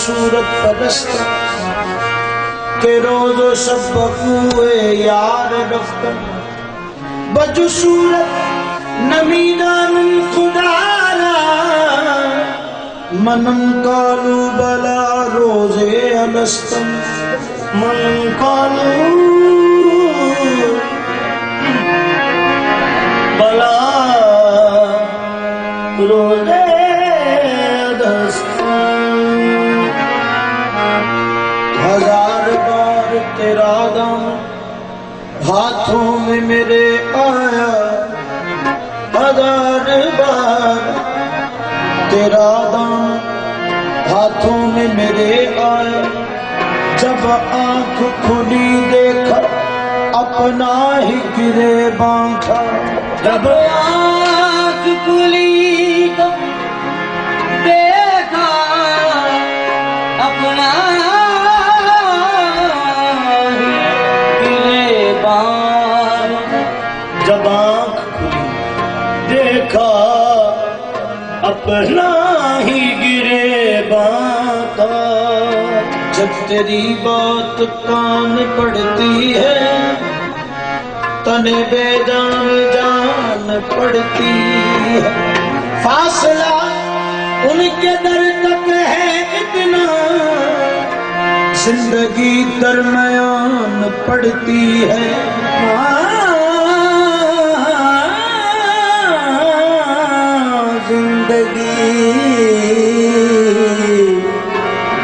सूरत परस्त के रोजो सब बकुए यार रफ्तन बजु सूरत नमीदान खुदारा मनम कालू बला रोजे अलस्तम मनम कालू बला रोजे हजार बार तेरा दाम हाथों में मेरे आया, हजार बार तेरा दाम हाथों में मेरे आया। जब आंख खुली देखा अपना ही गिरे बांखा, जब आंख खुली तो देखा अपना ही गिरे बांखा। जब आंख खुली देखा अपना ही गिरे बांखा। जब तेरी बात कान पड़ती है तने बेजान जान पड़ती है। फासला उनके दर तक है इतना, जिंदगी दरमियान पड़ती है। जिंदगी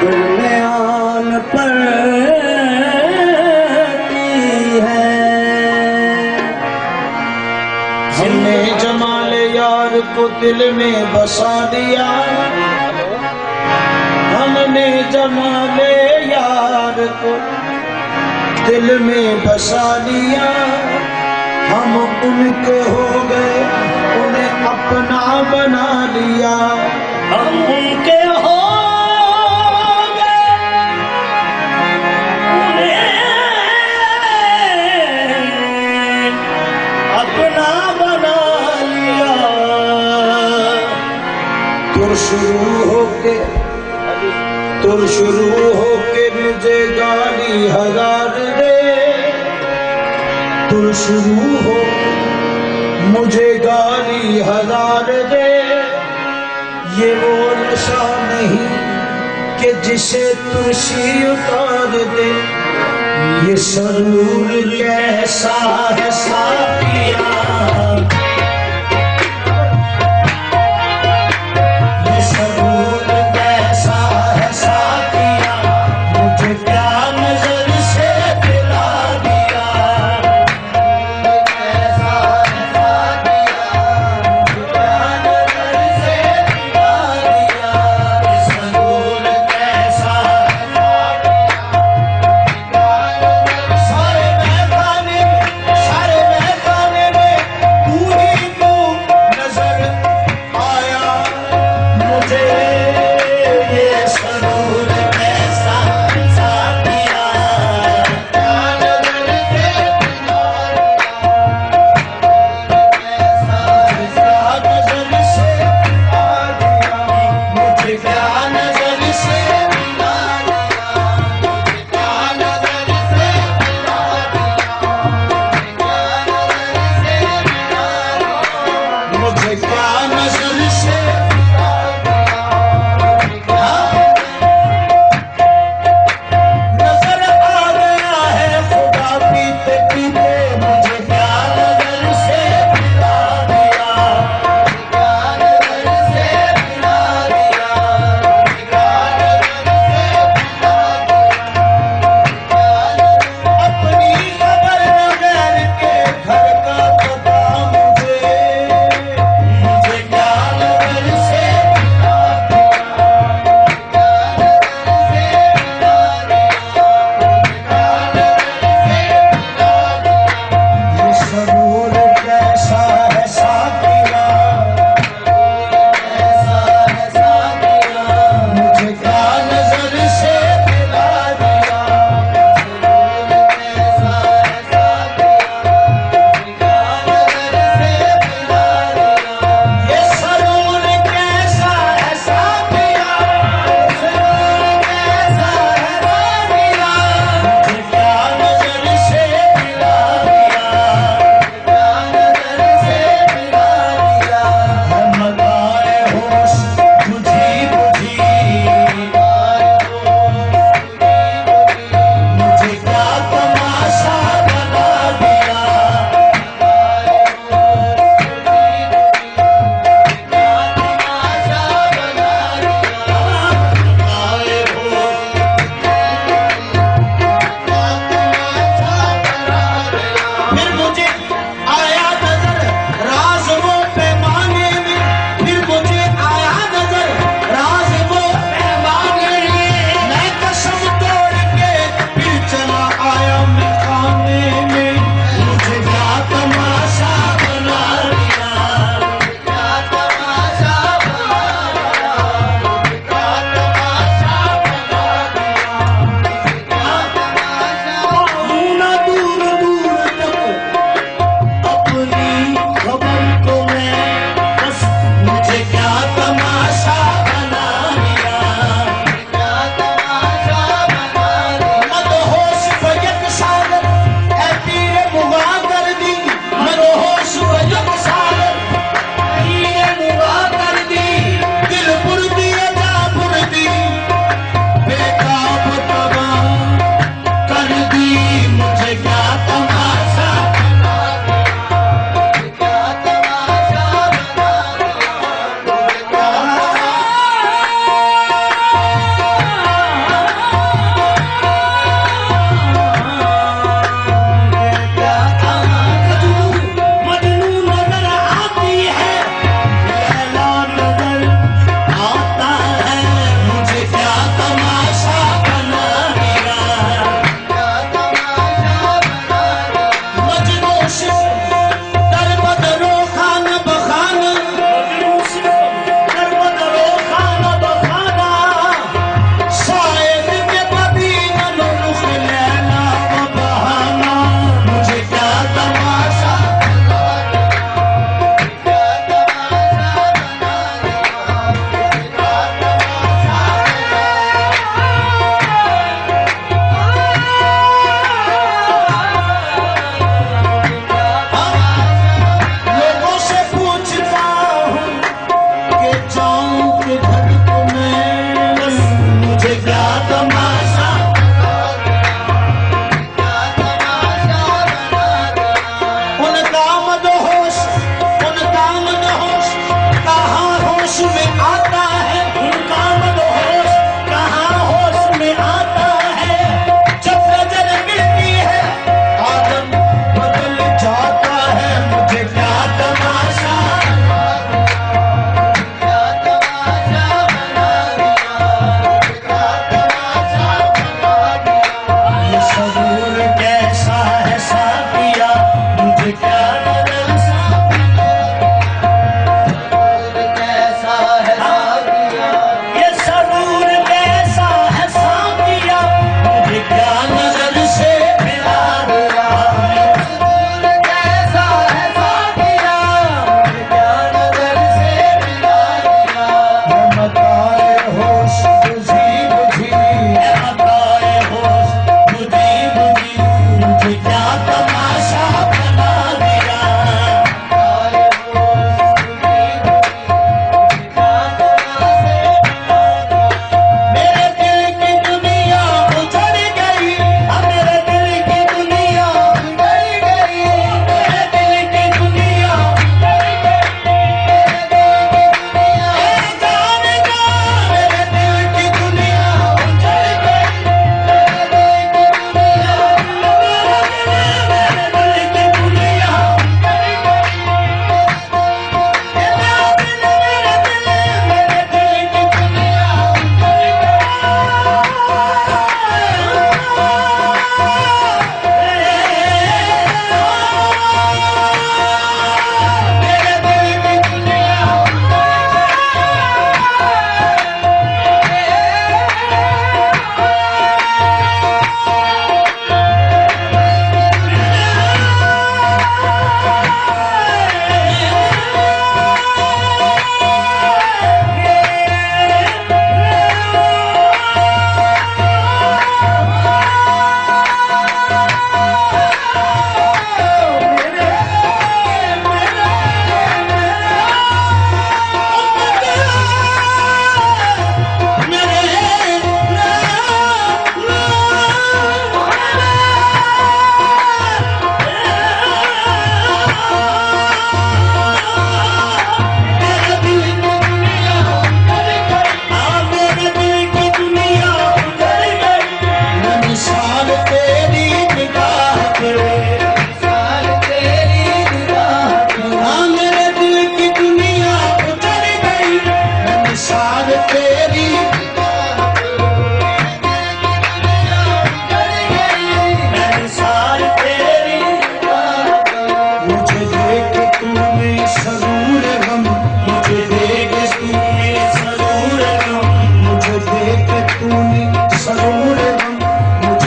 दरमियान पड़ती है। हमने जमाल यार को दिल में बसा दिया, हमने जमाल यार को दिल में बसा लिया। हम उनके हो गए उन्हें अपना बना लिया। हम उनके हो गए उन्हें अपना बना लिया। तुर शुरू होके मुझे गाली हजार दे। तुर शुरू हो मुझे गाली हजार दे। ये वो नशा नहीं कि जिसे तुलसी उतार दे। ये सरूर कैसा है साथिया, ये सरूर कैसा है साथिया, मुझे क्या नजर से दिला दिया। कैसा है साथिया, मुझे क्या नजर से दिला दिया। ये सरूर कैसा है साथिया, सारे महफाने में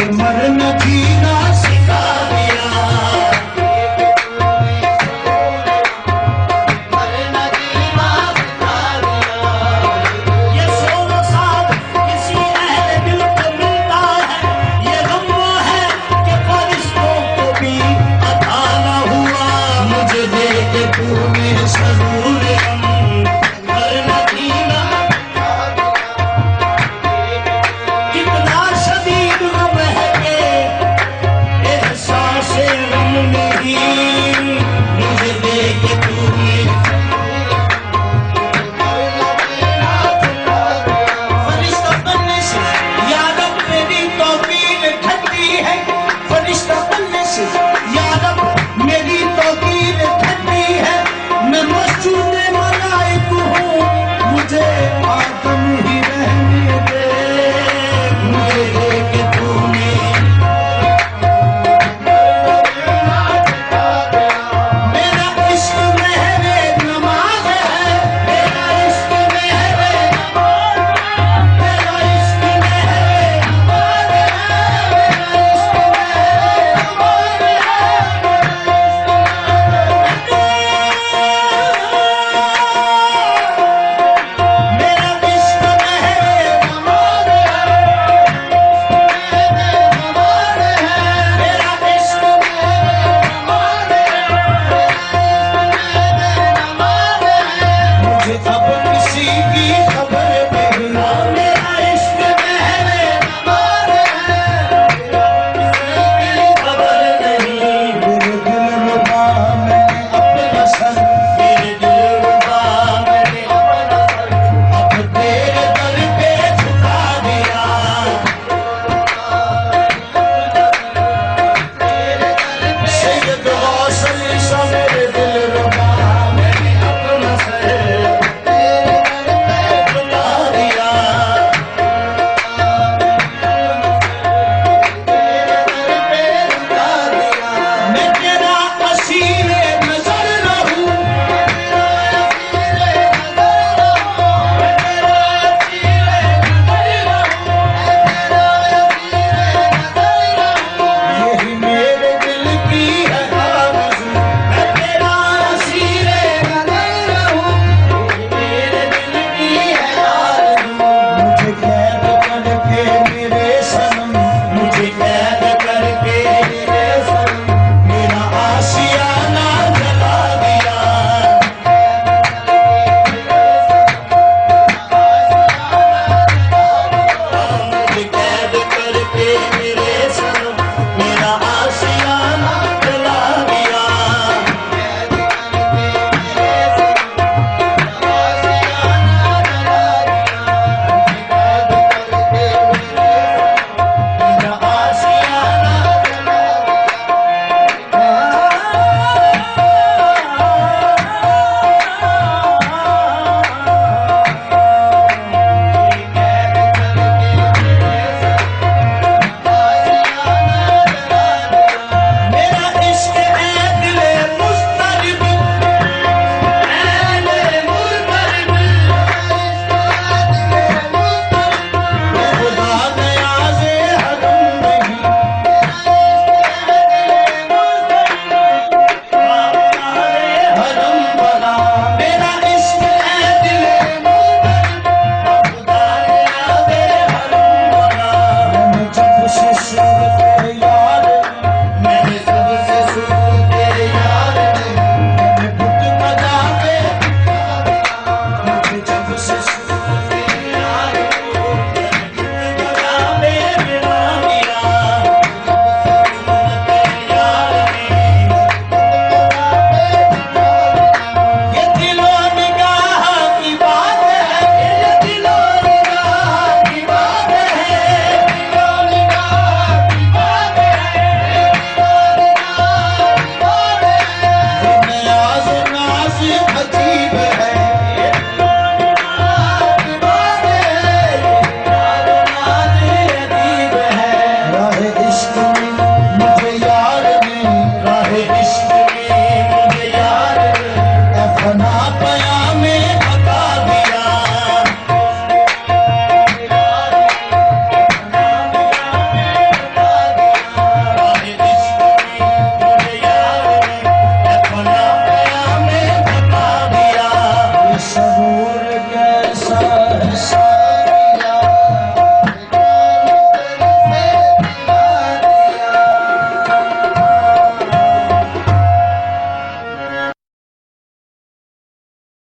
सिमरन की